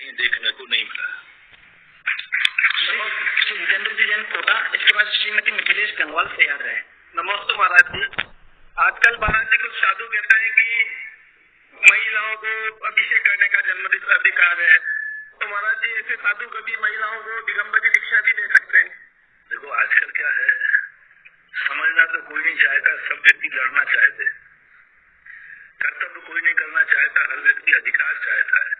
देखने को नहीं मिला। श्री जितेंद्र जी जैन कोटा, इसके बाद श्रीमती मिथिलेश गंगवाल से याद रहे। नमस्ते महाराज जी। आजकल महाराज जी कुछ साधु कहते हैं कि महिलाओं को अभिषेक करने का जन्मदिन अधिकार है, तो महाराज जी ऐसे साधु कभी महिलाओं को दिगंबरी दीक्षा भी दे सकते हैं? देखो आजकल क्या है, समझना तो कोई नहीं चाहता, सब व्यक्ति लड़ना चाहते, कर्तव्य कोई नहीं करना चाहता, हर व्यक्ति अधिकार चाहता है।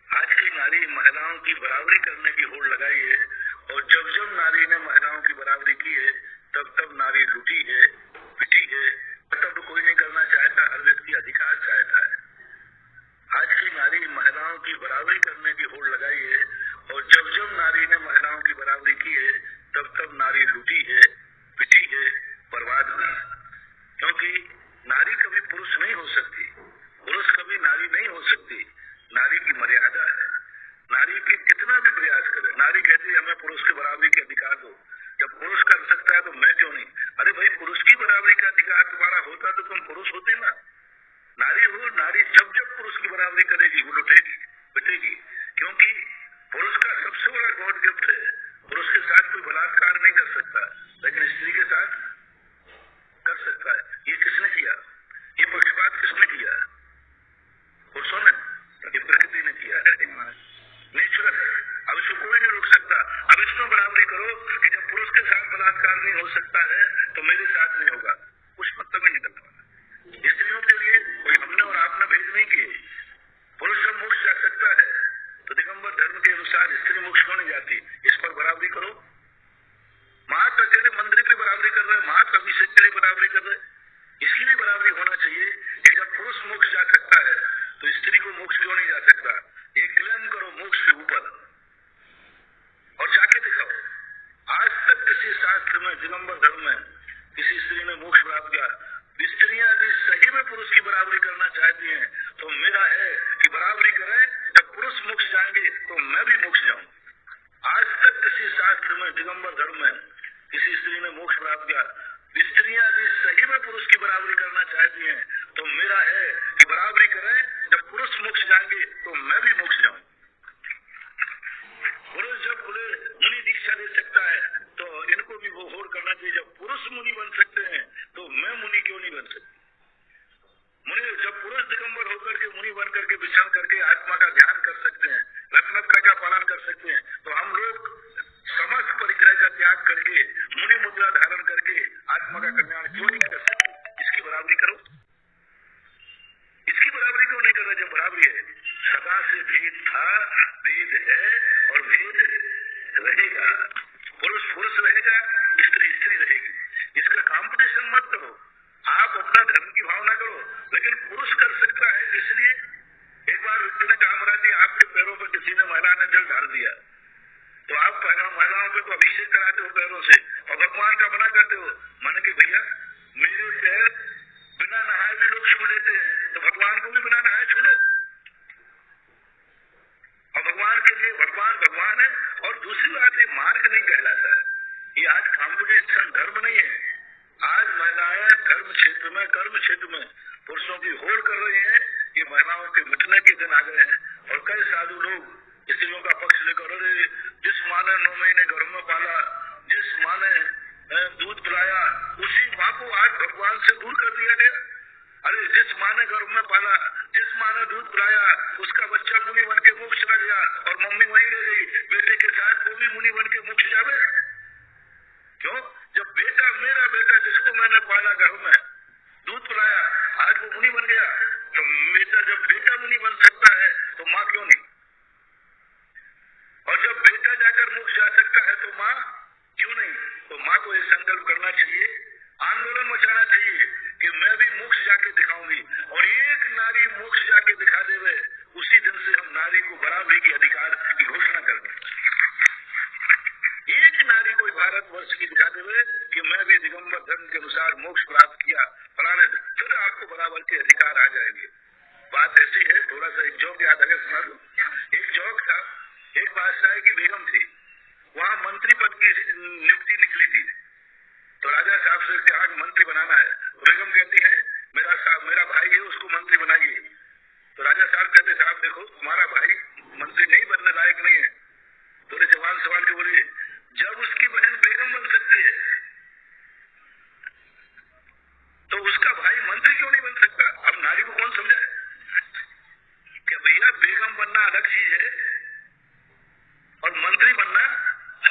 आज की नारी महिलाओं की बराबरी करने की होड़ लगाई है, और जब जब नारी ने महिलाओं की बराबरी की है तब तब नारी लूटी है, पिटी है। कर्तव्य कोई नहीं करना चाहता, हर व्यक्ति अधिकार चाहता है। आज की नारी महिलाओं की बराबरी करने की होड़ लगाई है, और जब जब नारी ने महिलाओं की बराबरी की है तब तब नारी लूटी है, पिटी है, बर्बाद हुई। क्योंकि नारी कभी पुरुष नहीं हो सकती, पुरुष कभी नारी नहीं हो सकती। नारी की मर्यादा है, नारी की कितना भी प्रयास करे। नारी कहती है हमें पुरुष के बराबरी के अधिकार दो, जब पुरुष कर सकता है तो मैं क्यों नहीं? अरे भाई, पुरुष की बराबरी का अधिकार तुम्हारा होता तो तुम पुरुष होते ना। नारी हो, नारी जब जब पुरुष की बराबरी करेगी वो लुटेगी, पिटेगी। क्योंकि पुरुष का सबसे बड़ा गॉड गिफ्ट है, पुरुष के साथ कोई बलात्कार नहीं कर सकता, लेकिन स्त्री के साथ कर सकता है। ये किसने किया? ये पक्षपात किसने किया? पुरुषों ने, ये प्रकृति ने किया है, नेचुरल। अब इसको कोई नहीं रोक सकता। अब इसमें बराबरी करो कि जब पुरुष के साथ बलात्कार नहीं हो सकता है तो मेरे साथ नहीं होगा, कुछ मतलब नहीं निकलने वाला। स्त्रियों के लिए कोई हमने और आपने भेद नहीं किए। पुरुष जब मोक्ष जा सकता है तो दिगंबर धर्म के अनुसार स्त्री मोक्ष क्यों नहीं जाती? इस पर बराबरी करो। महात्मा अकेले मंदिर की बराबरी कर रहे, महात्मा अभिषेक के लिए बराबरी कर रहे, इसकी भी बराबरी होना चाहिए कि जब पुरुष मोक्ष जा सकता है तो स्त्री को मोक्ष क्यों नहीं जा सकता? ये क्लेम करो मोक्ष के ऊपर और जाके दिखाओ। आज तक किसी शास्त्र में, दिगंबर धर्म में किसी स्त्री ने मोक्ष प्राप्त किया? स्त्रियां यदि सही में पुरुष की बराबरी करना चाहती हैं तो मेरा है कि बराबरी करें, जब पुरुष मोक्ष जाएंगे तो मैं भी मोक्ष जाऊं। आज तक किसी शास्त्र में, दिगंबर धर्म में किसी स्त्री ने मोक्ष प्राप्त किया? स्त्रियां यदि सही में पुरुष की बराबरी करना चाहती हैं तो मेरा है कि बराबरी करें, जब पुरुष मोक्ष जाएंगे तो मैं भी मोक्ष जाऊं। पुरुष जब खुले मुनि दीक्षा दे सकता है तो इनको भी वो होड़ करना चाहिए। जब पुरुष मुनि बन सकते हैं तो मैं मुनि क्यों नहीं बन सकती? मुनि जब पुरुष दिगंबर होकर के मुनि बन करके विचरण करके आत्मा का ध्यान कर सकते हैं, रत्नत्र का पालन कर सकते हैं, तो हम लोग समस्त परिग्रह का त्याग करके मुनि मुद्रा धारण करके आत्मा का कल्याण क्यों नहीं कर सकते? इसकी बराबरी करो। इसकी बराबरी क्यों नहीं कर रहे? जब बराबरी है, सदा से भेद था, भेद है और भेद रहेगा। पुरुष पुरुष रहेगा, स्त्री स्त्री रहेगी। इसका कंपटीशन मत करो, आप अपना धर्म की भावना करो, लेकिन पुरुष कर सकता है। इसलिए एक बार व्यक्ति ने कहा महाराज जी आपके पैरों पर किसी ने, महिला ने जल डाल दिया, तो आप महिलाओं पे तो अभिषेक कराते हो पैरों से और भगवान का मना करते हो। माने कि भैया मेरे पैर बिना नहाए भी लोग छू लेते हैं, तो भगवान को भी बिना नहाए छू लो। और भगवान के लिए भगवान भगवान है। और दूसरी बात, ये मार्ग नहीं कहलाता है। ये आज कॉम्पिटिशन धर्म नहीं है। आज महिलाएं धर्म क्षेत्र में, कर्म क्षेत्र में पुरुषों की होड़ कर रही हैं। ये महिलाओं के मिटने के दिन आ गए हैं। और कई साधु लोग स्त्रियों का पक्ष लेकर, अरे जिस माँ ने 9 महीने गर्भ में पाला, जिस माँ ने दूध पिलाया, उसी माँ को आज भगवान से दूर कर दिया गया। अरे जिस माँ ने गर्भ में पाला, जिस माँ ने दूध पिलाया, उसका बच्चा मुनि बन के मोक्ष चला गया और मम्मी वहीं रह गई बेटे के साथ, वो भी मुनि बन के मोक्ष जावे। क्यों? जब बेटा, मेरा बेटा जिसको मैंने पाला गर्भ में, दूध पिलाया, आज वो मुनि बन गया, तो बेटा जब बेटा मुनि बन सकता है तो माँ क्यों नहीं? और जब बेटा जाकर मोक्ष जा सकता है तो माँ क्यों नहीं? तो माँ को ये संकल्प करना चाहिए, आंदोलन मचाना चाहिए कि मैं भी मोक्ष जाके दिखाऊंगी। और एक नारी मोक्ष जाके दिखा देवे, उसी दिन से हम नारी को बराबरी के अधिकार की घोषणा कर दें। एक नारी कोई भारतवर्ष की दिखा देवे कि मैं भी दिगंबर धर्म के अनुसार मोक्ष प्राप्त किया फलाने, फिर आपको बराबर के अधिकार आ जाएंगे। बात ऐसी है, थोड़ा सा एक जोक याद है, सुना दो। मंत्री नहीं बनने लायक नहीं है। बोले जवान सवाल के बोलिए, जब उसकी बहन बेगम बन सकती है तो उसका भाई मंत्री क्यों नहीं बन सकता? अब नारी को कौन समझाए कि भैया बेगम बनना अलग चीज है और मंत्री बनना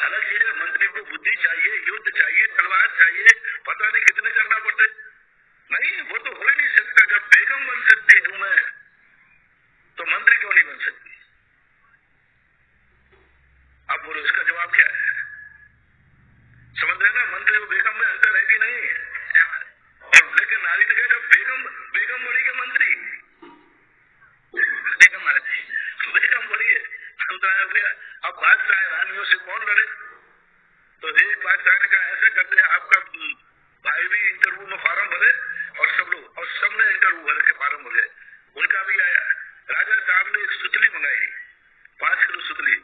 अलग चीज है। मंत्री को बुद्धि चाहिए, युद्ध चाहिए, तलवार चाहिए, पता नहीं कितने करना पड़ते। नहीं, वो तो हो ही नहीं सकता। जब बेगम बन सकती हूं मैं तो मंत्री क्यों नहीं बन सकती? अब बोलो इसका जवाब क्या है? समझ रहे ना, मंत्री और बेगम में अंतर है कि नहीं? और लेकिन नारी ने कहा जब बेगम बड़ी के मंत्री, बेगम बड़ी है, अंतर हो गया। अब बादशाह रानियों से कौन लड़े? तो एक बादशाह ने कहा ऐसे करते हैं, आपका भाई भी इंटरव्यू में फार्म भरे और सब लोग, और सबने इंटरव्यू भर के फार्म भरे, उनका भी आया। राजा साहब ने एक सुतली मंगाई, 5 किलो सुतली।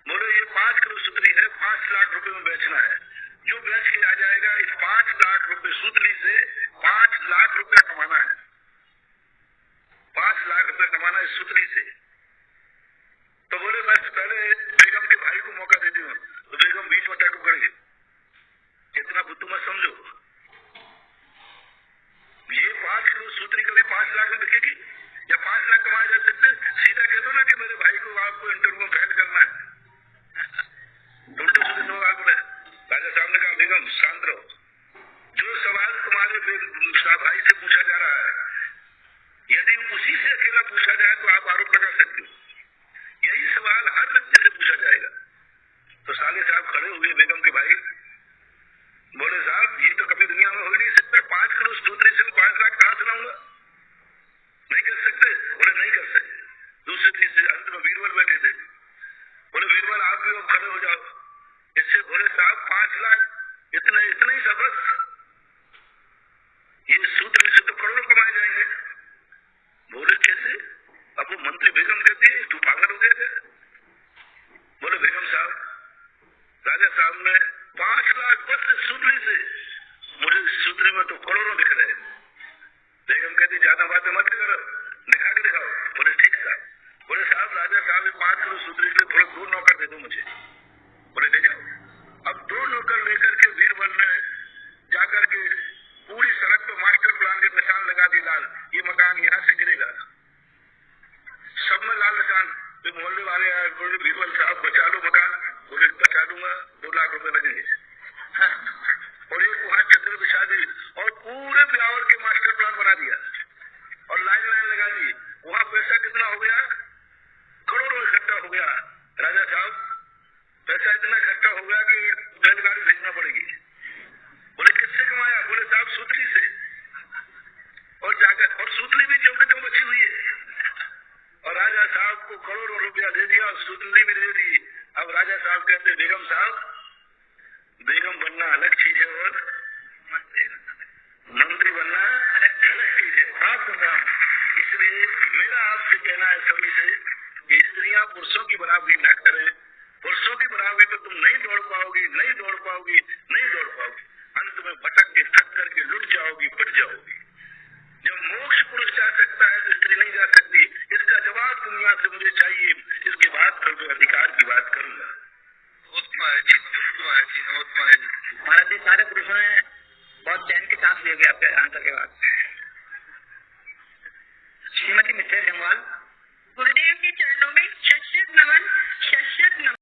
बोले ये 5 किलो सुतली है, 5 लाख रुपए में बेचना है। जो बेच के आ जाएगा, इस 5 लाख रुपए सुतली से 5 लाख रुपया कमाना है। 5 लाख रुपया कमाना इस सुतली से। तो बोले मैं पहले बेगम के भाई को मौका देती हूँ। तो बेगम बीच में टैटू करेगी, कितना बुद्धू मत समझो। ये 5 किलो सूत्री कभी 5 लाख में बिकेगी या 5 लाख कमाए जा सकते? सीधा कह दो ना कि मेरे भाई को आपको इंटरव्यू में फेल करना है। उल्टे सीधे सवाल बोले। राजा साहब ने कहा बेगम शांत रहो, जो सवाल तुम्हारे भाई से पूछा जा रहा है यदि उसी से अकेला पूछा जाए तो आप आरोप लगा सकते हो। यही सवाल हर व्यक्ति से पूछा जाएगा। तो साले साहब खड़े हुए, बेगम के भाई बोले साहब ये तो कभी दुनिया में हो ही नहीं सकता, 5 किलो सूत्री से 5 लाख कहां से लाऊंगा? नहीं कर सकते? बोले नहीं कर सकते। दूसरे तीसरे अंत में बीरबल बैठे थे। बोले बीरबल आप भी खड़े हो जाओ। इससे बोले साहब 5 लाख इतना ही सब बस, ये सूत्र से तो करोड़ों कमाए जाएंगे। बोले कैसे? अब वो मंत्री बेगम कहती है तू पागल हो गया क्या? बोले बेगम साहब, राजा साहब ने 5 लाख बस सूत्री से, मुझे सूत्री में तो करोड़ों दिख रहे। बेगम कहती ज्यादा बातें मत करो, दिखा के दिखाओ। बोले ठीक साहब। बोले साहब राजा साहब 5 किलो सूत्री के थोड़े 2 नौकर दे दो मुझे। बोले ले जाओ। अब 2 नौकर लेकर के बीरबल ने जाकर के पूरी सड़क पर मास्टर प्लान के निशान लगा दिए, लाल ये मकान यहाँ से गिरेगा। सब में लाल निशान। तो मोहल्ले वाले आए, बोले बीरबल साहब बचा लो मकान। बोले बचा लूंगा, 2 लाख रुपए लगेंगे। और एक वहां चद्दर बिछा दी और पूरे ब्यावर के मास्टर प्लान बना दिया और लाइन लगा दी। वहां पैसा कितना हो गया? करोड़ों इकट्ठा हो गया। राजा साहब पैसा इतना इकट्ठा हो गया कि बैलगाड़ी भेजना पड़ेगी। बोले किससे कमाया? बोले साहब सूतली से। और जाकर और सूतली भी जो कि बची हुई है। और राजा साहब को करोड़ों रुपया दे दिया और सूतली भी दे दी। अब राजा साहब कहते बेगम साहब बेगम बनना अलग चीज है और मंत्री बनना अलग चीज है। बात सुन रहा हूँ। इसलिए मेरा आपसे कहना है सभी से कि स्त्रियां पुरुषों की बराबरी न करें। पुरुषों की बराबरी पर तुम नहीं दौड़ पाओगी, नहीं दौड़ पाओगी, नहीं दौड़ पाओगी। अंत में भटक के थक करके लुट जाओगी, पिट जाओगी। जब मोक्ष पुरुष जा सकता है तो स्त्री नहीं जा सकती। इसका जवाब दुनिया से मुझे चाहिए। इसके बाद फिर मैं अधिकार की बात करूंगा। महाराज जी सारे पुरुषों ने बहुत चैन के सांस लिए आपके आंसर के बाद। श्रीमती मिसेस जंगवाल। गुरुदेव के चरणों